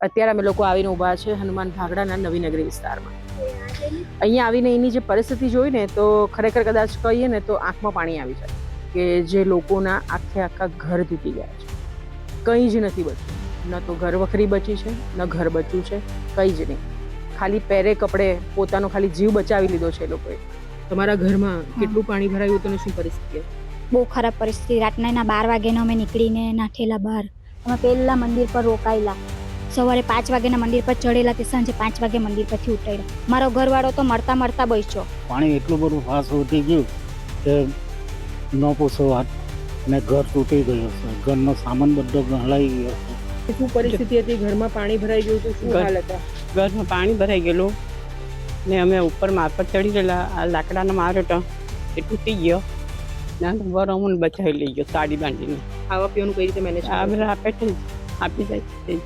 અત્યારે અમે લોકો આવીને ઊભા છે હનુમાન ભાગડાના નવી નગરી વિસ્તારમાં. અહીંયા આવીને એની જે પરિસ્થિતિ જોઈને તો ખરેખર કદાચ કહીએ ને તો આંખમાં પાણી આવી જાય કે જે લોકોના આખા ઘર તૂટી ગયા છે. કંઈ જ નથી બચ્યું. ન તો ઘર વખરી બચી છે, ન ઘર બચ્યું છે, કંઈ જ નહીં. ખાલી પહેરે કપડે પોતાનો ખાલી જીવ બચાવી લીધો છે એ લોકોએ. તમારા ઘરમાં કેટલું પાણી ભરાયું હતું ને શું પરિસ્થિતિ હતી? બહુ ખરાબ પરિસ્થિતિ. રાતના 12 વાગ્યાના અમે નીકળીને નાઠેલા બહાર. અમે પહેલા મંદિર પર રોકાયેલા, સવારે 5 વાગ્યાના મંદિર પર ચડેલા, તે સાંજે 5 વાગે મંદિર પરથી ઉતર્યા. મારો ઘરવાળો તો મરતા મરતા બચ્યો. પાણી એટલું બધું ફાસ્ટ ઉતરી ગયું કે ન પૂછો વાત, ને ઘર તૂટી ગયું છે. ઘરનો સામાન બધો ગહલાઈ ગયો છે. શું પરિસ્થિતિ હતી? ઘરમાં પાણી ભરાઈ ગયું હતું, શું હાલ હતા? ઘરમાં પાણી ભરાઈ ગયેલું ને અમે ઉપર માર પર ચડી ગયેલા. આ લાકડાનો માર હતો એ તૂટી ગયો. ના તો વર અમને બચાવી લઈ ગયો સાડી બાંધીને. ખાવા પીવાનું કઈ રીતે મેનેજ આ બધા આપે છે, આપી જાય છે.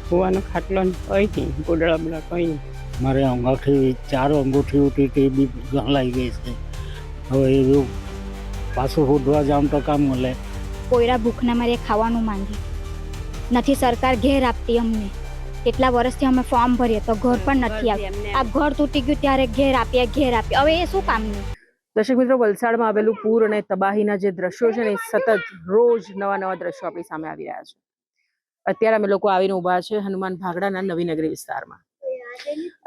હોવાનો ખાટલો ને કંઈ નહીં, ગોદડા બોડા કંઈ નહીં. મારે અંગૂઠી 4 અંગૂઠી ઉઠી તે બી ગહલાઈ ગઈ છે. હવે એવું પાછું શોધવા જામ તો કામ મળે. કોયરા ભૂખના મારે ખાવાનું માંગે. નથી સરકાર ઘેર આપતી અમને. કેટલા વર્ષથી અમે ફોર્મ ભરીએ તો ઘર પણ નથી આવતું. આ ઘર તૂટી ગયું ત્યારે ઘેર આપીએ. હવે એ શું કામનું? દર્શક મિત્રો, વલસાડમાં આવેલું પૂર અને તબાહીના જે દ્રશ્યો છે ને, એ સતત રોજ નવા દ્રશ્યો આપણી સામે આવી રહ્યા છે. અત્યારે અમે લોકો આવીને ઊભા છે હનુમાન ભાગડાના નવી નગરી વિસ્તારમાં.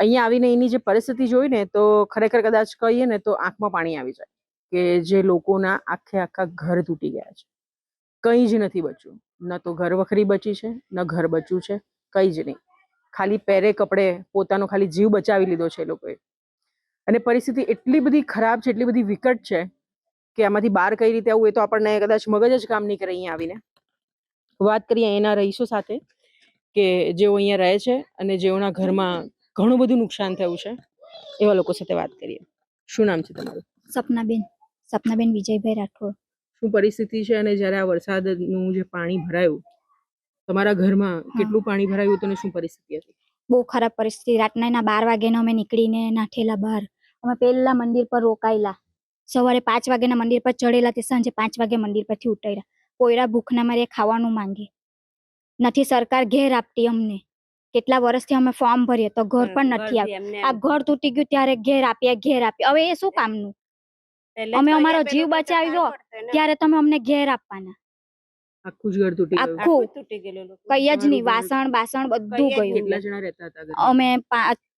અહીંયા આવીને એની જે પરિસ્થિતિ જોઈને તો ખરેખર કદાચ કહીએ ને તો આંખમાં પાણી આવી જાય કે જે લોકોના આખા ઘર તૂટી ગયા છે. કંઈ જ નથી બચ્યું. ન તો ઘર વખરી બચી છે, ન ઘર બચ્યું છે, કંઈ જ નહીં. ખાલી પહેરે કપડે પોતાનો ખાલી જીવ બચાવી લીધો છે એ લોકોએ. અને પરિસ્થિતિ એટલી બધી ખરાબ છે, એટલી બધી વિકટ છે કે આમાંથી બહાર કઈ રીતે આવવું એ તો આપણને કદાચ મગજ જ કામ નહીં કરે. અહીંયા આવીને વાત કરીએ એના રહીશો સાથે કે જેઓ અહીંયા રહે છે અને જેઓના ઘરમાં ઘણું બધું નુકસાન થયું છે, એવા લોકો સાથે વાત કરીએ. શું નામ છે તમારું? સપનાબેન વિજયભાઈ રાઠોડ. શું પરિસ્થિતિ છે અને જ્યારે આ વરસાદનું જે પાણી ભરાયું, તમારા ઘરમાં કેટલું પાણી ભરાયું હતું અને શું પરિસ્થિતિ હતી? બહુ ખરાબ પરિસ્થિતિ. રાતના 12 વાગ્યાના અમે નીકળીને નાઠેલા બહાર. અમે પહેલા મંદિર પર રોકાયેલા, સવારે 5 વાગ્યાના મંદિર પર ચડેલા, તે સાંજે 5 વાગે મંદિર પરથી ઉતર્યા. કોયરા ભૂખના મારે ખાવાનું માંગે. નથી સરકાર ઘેર આપતી અમને. કેટલા વર્ષથી અમે ફોર્મ ભરીએ તો ઘર પણ નથી આવતું. આ ઘર તૂટી ગયું ત્યારે ઘેર આપીએ. હવે એ શું કામનું? અમે અમારો જીવ બચાવ્યો ત્યારે તમે અમને ઘેર આપવાના. આખું જ ઘર તૂટી ગયું? આખું, કઈ જ નહીં. વાસણ બાસણ બધું ગયું. કેટલા જણા રહેતા હતા? અમે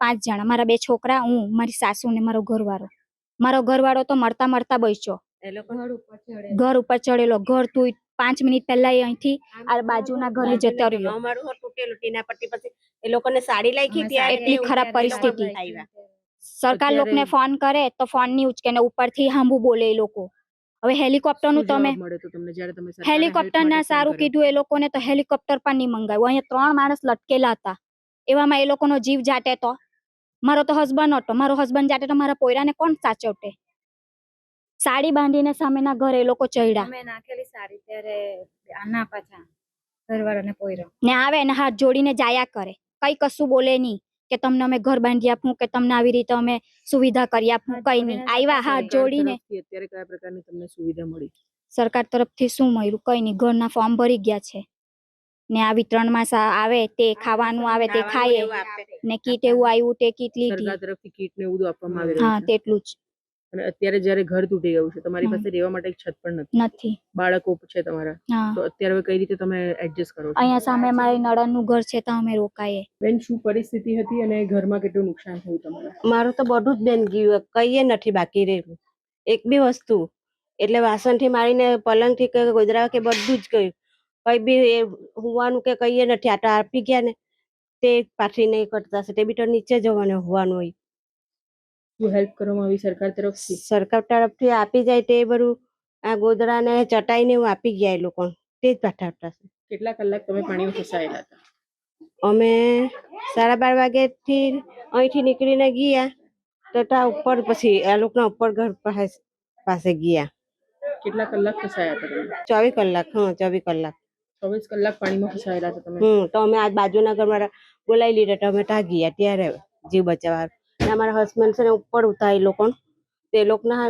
5 જણા. મારા 2 છોકરા, હું, મારી સાસુ ને મારો ઘરવાળો. મારો ઘરવાળો તો મરતા મરતા બચ્યો. ઘર ઉપર ચડેલો. ઘર તું 5 મિનિટ પહેલા અહીંથી આ બાજુના ઘરે જતો રહ્યો. એ લોકોને સાડી લાગી ત્યાં એટલી ખરાબ પરિસ્થિતિ. સરકાર લોકોને ફોન કરે તો ફોન ની ઉચકે ને ઉપરથી હાંભું બોલે એ લોકો. હવે હેલિકોપ્ટર નું હેલિકોપ્ટર ના સારું કીધું એ લોકોને તો હેલિકોપ્ટર પણ નહીં મંગાવ્યું. અહીંયા 3 માણસ લટકેલા હતા. એવામાં એ લોકોનો જીવ જાટે તો મારો તો હસબન્ડ હતો. મારો હસબન્ડ જાટે તો મારા પોયરાને કોણ સાચવટે? સાડી બાંધીને સામેના ઘરે એ લોકો ચડ્યા. અમે નાખેલી સાડી ત્યારે આના પાછા ઘરવાળાને પોયરો ને આવે ને હાથ જોડીને જાયા કરે. કઈ કશું બોલે નહીં કે તમને અમે ઘર બાંધી આપું કે તમને આવી રીતે અમે સુવિધા કરી આપું. કઈ નહીં. આવ્યા હાથ જોડીને. અત્યારે કયા પ્રકારની તમને સુવિધા મળી? સરકાર તરફથી શું મળ્યું? કઈ નહીં. ઘરના ફોર્મ ભરી ગયા છે ને આ વિતરણમાં આવે તે ખાવાનું આવે તે ખાઈએ ને કીટ એવું આવ્યું તે કીટ લીધી. સરકાર તરફથી કીટ ને એવું આપવામાં આવી હા, રહ્યું છે. તેટલું જ. અને અત્યારે જ્યારે ઘર તૂટી ગયું છે, તમારી પાસે રહેવા માટે એક છત પણ નથી. બાળકો છે તમારા, હા, તો અત્યારે હવે કઈ રીતે તમે એડજસ્ટ કરો છો? અહીંયા સામે મારી નણંદનું ઘર છે તો અમે રોકાઈએ. બેન, શું પરિસ્થિતિ હતી અને ઘરમાં કેટલું નુકસાન થયું તમારે? મારું તો બધું જ બેન ગયું, કઈએ નથી બાકી રહેલું એક બી વસ્તુ. એટલે વાસણ થી મારીને પલંગ થી કે ગોદરા કે બધું જ ગયું. કઈ બી હોવાનું કે કઈએ નથી. આ તો આપી ગયા ને તે પાછી નહીં કરતા છે. તે બી તો નીચે જવાનું હોવાનું હોય. શું હેલ્પ કરવામાં આવી સરકાર તરફથી? સરકાર તરફથી આપી જાય તે બધું આ ગોદરા ને ચટાઈ ને એવું આપી ગયા એ લોકો. તે જ પાઠવતા છે. કેટલા કલાક તમે પાણીમાં ફસાયેલા હતા? અમે 12:30 વાગ્યાથી અહીંથી નીકળીને ગયા તો ત્યાં ઉપર પછી આ લોકોના ઉપર ઘર પાસે ગયા. કેટલા કલાક ફસાયા હતા તમે? 24 કલાક. હા, 24 કલાક. 24 કલાક પાણીમાં ફસાયેલા હતા તમે? તો અમે આજ બાજુના ઘર બોલાવી લીધા તો અમે ત્યાં ગયા ત્યારે જીવ બચાવવા. અમારા હસબન્ડ છે ને ઉપર ઉતા એ લોકો, તે લોકોના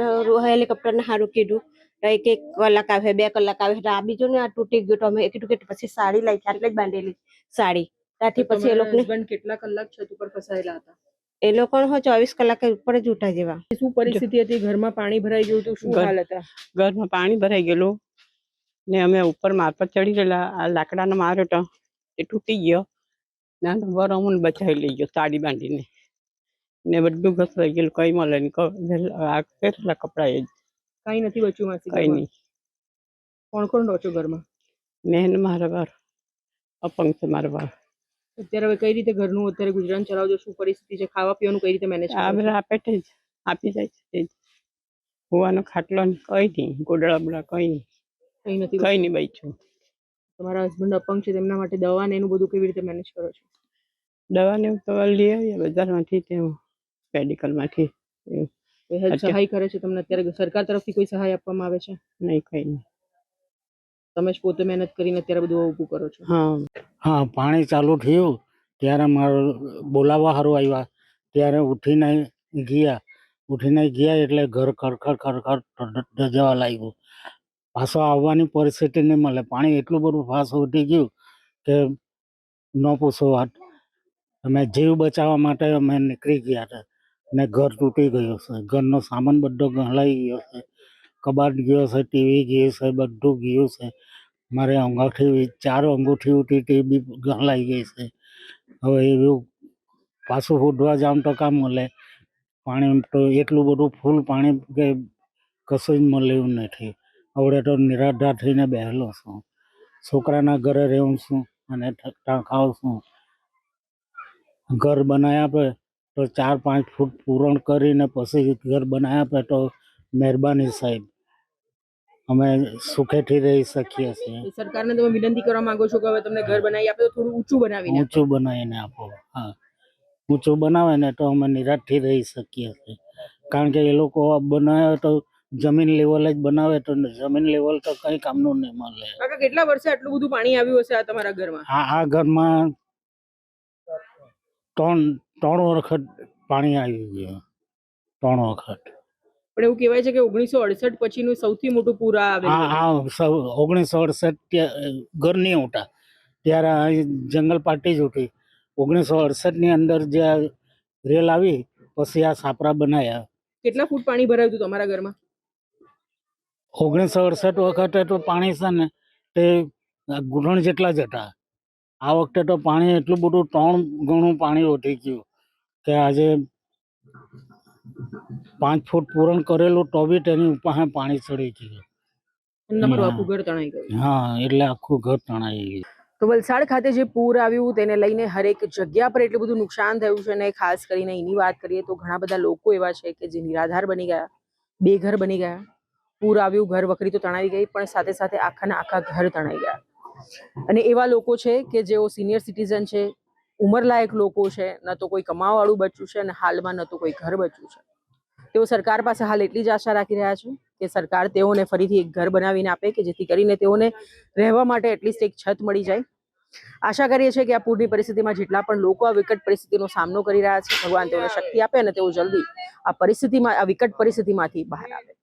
હેલિકોપ્ટર ને સારું કીધું. 1 કલાક આવે, 2 કલાક આવે. આ બીજું ને આ તૂટી ગયું તો અમે કીધું કે પછી સાડી લાવી, આટલે જ બાંધેલી સાડી ત્યાંથી પછી એ લોકોને હસબન્ડ કેટલા કલાક છત ઉપર ફસાયેલા હતા? એ લોકો 24 કલાકે ઉપર જ ઉઠા જેવા. શું પરિસ્થિતિ હતી? ઘરમાં પાણી ભરાઈ ગયું હતું? શું ઘર- હાલ હતા? ઘરમાં પાણી ભરાઈ ગયેલું ને અમે ઉપર માળ પર ચડી ગયેલા. આ લાકડાનો માર હતો એ તૂટી ગયો ને આ તો અમને બચાવી લઈ ગયો સાડી બાંધીને ને બધું ઘસવાઈ ગયેલું. કઈ મળે નહીં. આ કેટલા કપડા એ જ, કઈ નથી બચ્યું માસી કઈ ઘરમાં? નહીં. કોણ કોણ રહો છો ઘરમાં? મેં ને મારા વાર અપંગ છે મારા વાર. અત્યારે હવે કઈ રીતે ઘરનું અત્યારે ગુજરાન ચલાવજો? શું પરિસ્થિતિ છે? ખાવા પીવાનું કઈ રીતે મેનેજ આ બધા આપે તે જ આપી જાય છે તે જ. હોવાનો ખાટલો ને કઈ નહીં. ગોદડા બોડા કઈ નહીં. કઈ નથી કઈ નહીં બચ્યું. તમારા હસબન્ડ અપંગ છે, તેમના માટે દવા ને એનું બધું કેવી રીતે મેનેજ કરો છો? દવા ને તો લઈ આવીએ બજારમાંથી, તેવું મેડિકલમાંથી. એવું કોઈ હેલ્પ અત્યારે- સહાય કરે છે તમને? અત્યારે સરકાર તરફથી કોઈ સહાય આપવામાં આવે છે? નહીં કઈ નહીં. તમે જ પોતે મહેનત કરીને અત્યારે બધું ઊભું કરો છો? હા હા, પાણી ચાલુ થયું ત્યારે મારો બોલાવવા સારું આવ્યા ત્યારે ઉઠીને ગયા એટલે ઘર ખરખર જવા લાગ્યું. પાછો આવવાની પરિસ્થિતિ નહીં મળે. પાણી એટલું બધું ફાસ્ટ ઉઠી ગયું કે ન પૂછો વાત. અમે જીવ બચાવવા માટે અમે નીકળી ગયા હતા ને ઘર તૂટી ગયું છે. ઘરનો સામાન બધો ગહલાઈ ગયો છે. કબાટ ગયો છે, ટીવી ગયું છે, બધું ગયું છે. મારે અંગૂઠી 4 અંગૂઠી ઉઠી તે બી ગહલાઈ ગઈ છે. હવે એવું પાછું ફૂટવા જામ તો કામ મળે. પાણી તો એટલું બધું ફૂલ પાણી કે કશું જ મળે એવું નથી. હવે તો નિરાધાર થઈને બેસેલો છું. છોકરાના ઘરે રહું છું અને ઠકઠાક ખાઉં છું. ઘર બનાવી આપે તો 4-5 ફૂટ પૂરણ કરીને પછી ઘર બનાવી આપે તો મહેરબાની સાહેબ, અમે સુખેથી રહી શકીએ છીએ. એ સરકારને તમે વિનંતી કરવા માંગો છો કે હવે તમને ઘર બનાવી આપે તો થોડું ઊંચું બનાવીને આપે? ઊંચું બનાવીને આપો. હા, ઊંચું બનાવે ને તો અમે નિરાશથી રહી શકીએ છીએ. કારણ કે એ લોકો બનાવે તો જમીન લેવલ જ બનાવે તો જમીન લેવલ તો કંઈ કામનું નહીં મળે. કાકા કેટલા વર્ષે આટલું બધું પાણી આવ્યું હશે આ તમારા ઘરમાં? આ ઘરમાં 3 વખત પાણી આવી ગયું. 3 વખત. પણ એવું કહેવાય છે કે 1968 પછીનું સૌથી મોટું પૂર આ આવેલું. 1968 ઘર નહીં ઉઠા ત્યારે આ જંગલ પાર્ટી જ ઉઠી. 1968 ની અંદર જે આ રેલ આવી પછી આ છાપરા બનાવ્યા. કેટલા ફૂટ પાણી ભરાયું હતું તમારા ઘરમાં? 1968 વખતે તો પાણી છે ને તે ઘૂંટણ જેટલા જ હતા. આ વખતે તો પાણી એટલું બધું 3 ગણું પાણી ઉઠી ગયું કે આજે 5 ફૂટ પૂરણ કરેલું તો બી તેની ઉપર પાણી ચડી ગયું. અને તમારું આખું ઘર તણાઈ ગયું. હા, એટલે આખું ઘર તણાઈ ગયું. તો વલસાડ ખાતે જે પૂર આવ્યું તેને લઈને હરેક જગ્યા પર એટલું બધું નુકસાન થયું છે ને ખાસ કરીને એની વાત કરીએ તો ઘણા બધા લોકો એવા છે કે જે નિરાધાર બની ગયા, બેઘર બની ગયા. પૂર આવ્યું, ઘર વખરી તો તણાઈ ગઈ પણ સાથે સાથે આખાના આખા ઘર તણાઈ ગયા. અને એવા લોકો છે કે જેઓ સિનિયર સિટીઝન છે, ઉંમરલાયક લોકો છે, ન તો કોઈ કમાવાવાળું બચ્યું છે અને હાલમાં ન તો કોઈ ઘર બચ્યું છે. તેઓ સરકાર પાસે હાલ એટલી જ આશા રાખી રહ્યા છે કે સરકાર તેઓને ફરીથી એક ઘર બનાવીને આપે કે જેથી કરીને તેઓને રહેવા માટે એટલીસ્ટ એક છત મળી જાય. આશા કરીએ છીએ કે આ પૂરની પરિસ્થિતિમાં જેટલા પણ લોકો આ વિકટ પરિસ્થિતિનો સામનો કરી રહ્યા છે, ભગવાન તેઓને શક્તિ આપે અને તેઓ જલ્દી આ વિકટ પરિસ્થિતિમાંથી બહાર આવે.